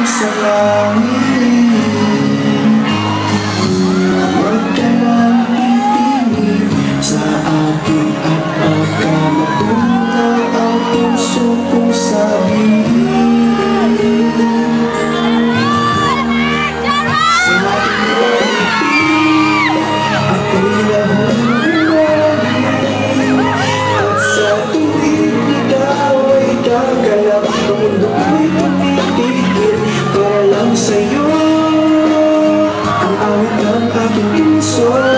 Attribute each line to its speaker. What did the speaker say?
Speaker 1: sa langit. Huwag ka lang titingin sa akin at baka matunay ang puso kong sabihin. Sa aking pag-ibig, ako'y nahulungin. At sa tuwing ikaw ay gagalap, ang mundo ko'y tumitigil para lang sa'yo. Ang awit ng aking puso.